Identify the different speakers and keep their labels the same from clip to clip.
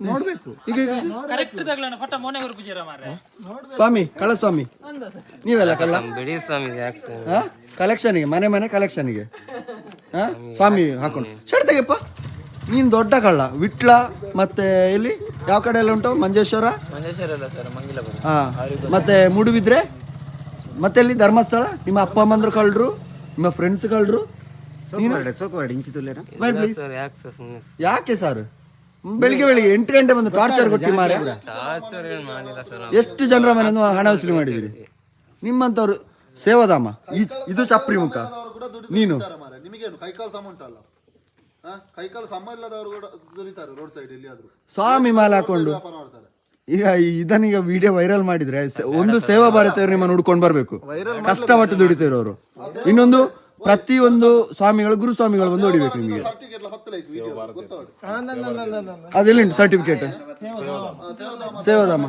Speaker 1: ನೋಡ್ಬೇಕು ಈಗ
Speaker 2: ಸ್ವಾಮಿ ಕಳ್ಳಸ್ವಾಮಿ ನೀವೆಲ್ಲ ಕಳ್ಳ ಕಲೆಕ್ಷನ್ಗೆ ಮನೆ ಮನೆ ಕಲೆಕ್ಷನ್ಗೆ ಸ್ವಾಮಿ ಹಾಕೊಂಡು ಶರ್ಟ್ ತೆಗೆಯಪ್ಪ. ನೀನ್ ದೊಡ್ಡ ಕಳ್ಳ. ವಿಟ್ಲ ಮತ್ತೆ ಎಲ್ಲಿ ಯಾವ ಕಡೆ ಎಲ್ಲ ಉಂಟು? ಮಂಜೇಶ್ವರ ಹಾ, ಮತ್ತೆ ಮೂಡುಬಿದ್ರೆ, ಮತ್ತೆ ಎಲ್ಲಿ ಧರ್ಮಸ್ಥಳ. ನಿಮ್ಮ ಅಪ್ಪ ಅಮ್ಮಂದ್ರು ಕಳ್ರು, ನಿಮ್ಮ ಫ್ರೆಂಡ್ಸ್ ಕಳ್ರು. ಯಾಕೆ ಸರ್ ಬೆಳಿಗ್ಗೆ 8 ಗಂಟೆ ಬಂದು ಟಾರ್ಚರ್ ಕೊಟ್ಟಿ ಮಾರೆ? ಎಷ್ಟು ಜನರ ಮನೆ ಹಣ ವಸೂಲಿ ಮಾಡಿದಿರಿ? ನಿಮ್ಮಂತವ್ರು ಸೇವಾಧಾಮ, ಇದು ಚಪ್ರಿ ಮುಖ. ನೀನು
Speaker 1: ನಿಮಗೇನು ಕೈಕಾಲು ಸಮ ಉಂಟಲ್ಲ, ಕೈಕಾಲು ಸಮ ಇಲ್ಲದವರು ಕೂಡ ದುಡಿತಾರೆ ರೋಡ್ ಸೈಡ್ ಎಲ್ಲಿಯಾದ್ರೂ
Speaker 2: ಸ್ವಾಮಿ ಮಾಲೆ ಹಾಕೊಂಡು. ಈಗ ಇದನ್ನೀಗ ವಿಡಿಯೋ ವೈರಲ್ ಮಾಡಿದ್ರೆ ಒಂದು ಸೇವಾ ಭಾರತೀಯರು ನಿಮ್ಮನ್ನು ಹುಡ್ಕೊಂಡು ಬರ್ಬೇಕು. ಕಷ್ಟಪಟ್ಟು ದುಡಿತಿರೋರು. ಇನ್ನೊಂದು ಪ್ರತಿಯೊಂದು ಸ್ವಾಮಿಗಳು ಗುರುಸ್ವಾಮಿಗಳು ಬಂದು ಹೊಡಿಬೇಕು ನಿಮಗೆ. ಅದೆಲ್ಲಿಂಟು ಸರ್ಟಿಫಿಕೇಟ್? ಸೇವಾಧಾಮ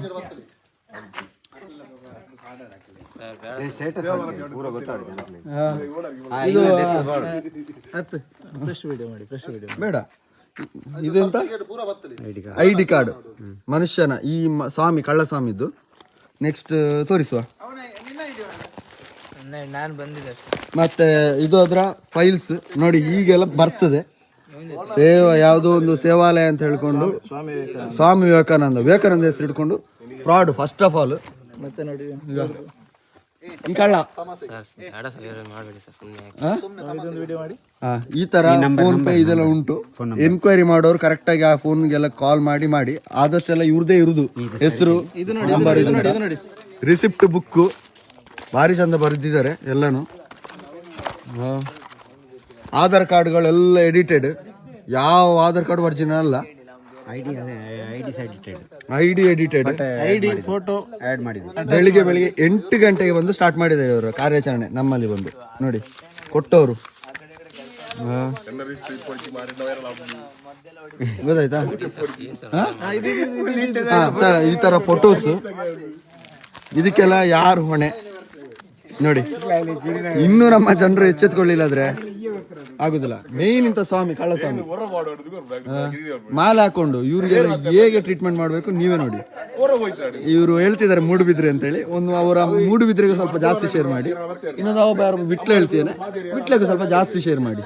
Speaker 2: ಬೇಡ. ಇದೆಂತ ID ಕಾರ್ಡ್ ಮನುಷ್ಯನ, ಈ ಸ್ವಾಮಿ ಕಳ್ಳಸ್ವಾಮಿದ್ದು. ನೆಕ್ಸ್ಟ್ ತೋರಿಸುವ. ಮತ್ತೆ ಇದು ಅದರ ಫೈಲ್ಸ್ ನೋಡಿ, ಈಗೆಲ್ಲ ಬರ್ತದೆ. ಯಾವುದೋ ಒಂದು ಸೇವಾಲಯ ಅಂತ ಹೇಳ್ಕೊಂಡು ಸ್ವಾಮಿ ವಿವೇಕಾನಂದ ಹೆಸರು ಇಟ್ಕೊಂಡು ಫ್ರಾಡ್ ಫಸ್ಟ್ ಆಫ್ ಆಲ್. ಮತ್ತೆ ನೋಡಿ ಈ ಕಳ್ಳ ಈ ತರ ಫೋನ್ ಪೇ ಇದೆಲ್ಲ ಉಂಟು. ಎನ್ಕ್ವೈರಿ ಮಾಡೋರು ಕರೆಕ್ಟ್ ಆಗಿ ಆ ಫೋನ್ಗೆಲ್ಲ ಕಾಲ್ ಮಾಡಿ ಆದಷ್ಟೆಲ್ಲ ಇವ್ರದೇ ಇರುದು ಹೆಸರು, ನಂಬರ್, ರಿಸಿಪ್ಟ್, ಬುಕ್ ಭಾರಿ ಚಂದ ಬರೆದಿದ್ದಾರೆ ಎಲ್ಲಾನು. ಆಧಾರ್ ಕಾರ್ಡ್ಗಳೆಲ್ಲ ಎಡಿಟೆಡ್. ಯಾವ ಆಧಾರ್ ಕಾರ್ಡ್ ಒರಿಜಿನಲ್ ಅಲ್ಲ, ಐಡಿ ಎಡಿಟೆಡ್.
Speaker 1: ಫೋಟೋ ಆಡ್ ಮಾಡಿದ್ರು.
Speaker 2: ಬೆಳಿಗ್ಗೆ 8 ಗಂಟೆಗೆ ಬಂದು ಸ್ಟಾರ್ಟ್ ಮಾಡಿದ್ದಾರೆ ಅವರು ಕಾರ್ಯಾಚರಣೆ. ನಮ್ಮಲ್ಲಿ ಬಂದು ನೋಡಿ ಕೊಟ್ಟವರು. ಗೊತ್ತಾಯ್ತಾ? ಈ ತರ ಫೋಟೋಸ್. ಇದಕ್ಕೆಲ್ಲ ಯಾರು ಹೊಣೆ ನೋಡಿ. ಇನ್ನೂ ನಮ್ಮ ಜನರು ಎಚ್ಚೆತ್ಕೊಳ್ಳಿಲ್ಲಾದ್ರೆ ಆಗುದಿಲ್ಲ. ಮೇನ್ ಇಂತ ಸ್ವಾಮಿ ಕಳ್ಳಸ್ವಾಮಿ ಮಾಲೆ ಹಾಕೊಂಡು ಇವ್ರಿಗೆಲ್ಲ ಹೇಗೆ ಟ್ರೀಟ್ಮೆಂಟ್ ಮಾಡ್ಬೇಕು ನೀವೇ ನೋಡಿ. ಇವರು ಹೇಳ್ತಿದ್ದಾರೆ ಮೂಡುಬಿದ್ರೆ ಅಂತ ಹೇಳಿ. ಅವರ ಮೂಡುಬಿದ್ರೆಗೆ ಸ್ವಲ್ಪ ಜಾಸ್ತಿ ಶೇರ್ ಮಾಡಿ. ಇನ್ನೊಂದು ವಿಟ್ಲ ಹೇಳ್ತಿದ್ದೇನೆ, ವಿಟ್ಲೆಗೂ ಸ್ವಲ್ಪ ಜಾಸ್ತಿ ಶೇರ್ ಮಾಡಿ.